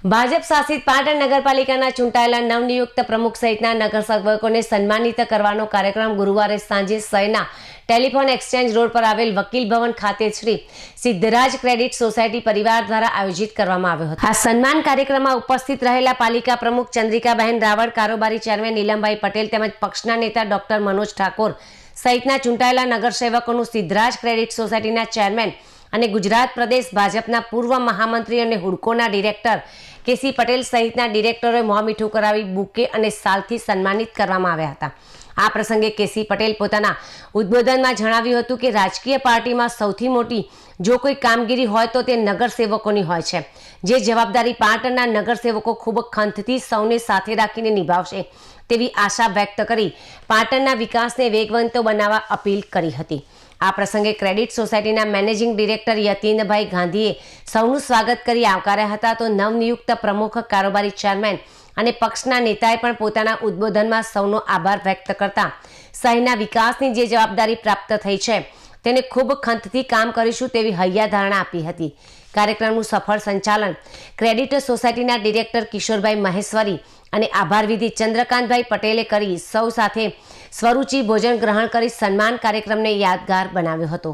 ભાજપ શાસિત પાટણ નગરપાલિકાના ચૂંટાયેલા નવનિયુક્ત પ્રમુખ સહિતના નગરસેવકોને સન્માનિત કરવાનો કાર્યક્રમ ગુરુવારે સાંજે શહેરના ટેલિફોન એક્સચેન્જ રોડ પર આવેલ વકીલ ભવન ખાતે શ્રી સિદ્ધરાજ ક્રેડિટ સોસાયટી પરિવાર દ્વારા આયોજિત કરવામાં આવ્યો હતો। આ સન્માન કાર્યક્રમમાં ઉપસ્થિત રહેલા પાલિકા પ્રમુખ ચંદ્રિકાબહેન રાવળ, કારોબારી ચેરમેન નીલમભાઈ પટેલ તેમજ પક્ષના નેતા ડોક્ટર મનોજ ઠાકોર સહિતના ચૂંટાયેલા નગરસેવકોનું સિદ્ધરાજ ક્રેડિટ સોસાયટીના ચેરમેન અને ગુજરાત પ્રદેશ ભાજપના પૂર્વ મહામંત્રી અને હુડકોના ડિરેક્ટર કેસી પટેલ સહિતના ડિરેક્ટરોએ મોં મીઠું કરાવી બુકે અને શાલથી સન્માનિત કરવામાં આવ્યા હતા। આ પ્રસંગે કેસી પટેલ પોતાના ઉદ્બોધનમાં જણાવ્યું હતું કે રાજકીય પાર્ટીમાં સૌથી મોટી જો કોઈ કામગીરી હોય તો તે નગરસેવકોની હોય છે, જે જવાબદારી પાટણના નગરસેવકો ખૂબ ખંતથી સૌને સાથે રાખીને નિભાવશે તેવી આશા વ્યક્ત કરી પાટણના વિકાસને વેગવંતો બનાવવા અપીલ કરી હતી। આ પ્રસંગે ક્રેડિટ સોસાયટીના મેનેજિંગ ડિરેક્ટર યતીનભાઈ ગાંધીએ સૌનું સ્વાગત કરી આવકાર્યા હતા, તો નવનિયુક્ત પ્રમુખ, કારોબારી ચેરમેન અને પક્ષના નેતાએ પણ પોતાના ઉદ્બોધનમાં સૌનો આભાર વ્યક્ત કરતા શહેરના વિકાસની જે જવાબદારી પ્રાપ્ત થઈ છે તેને ખૂબ ખંતથી કામ કરીશું તેવી હૈયાધારણા આપી હતી। કાર્યક્રમનું સફળ સંચાલન ક્રેડિટ સોસાયટીના ડિરેક્ટર કિશોરભાઈ મહેશ્વરી અને આભાર વિધિ ચંદ્રકાંતભાઈ પટેલે કરી સૌ સાથે સ્વરૂચિ ભોજન ગ્રહણ કરી સન્માન કાર્યક્રમને યાદગાર બનાવ્યો હતો।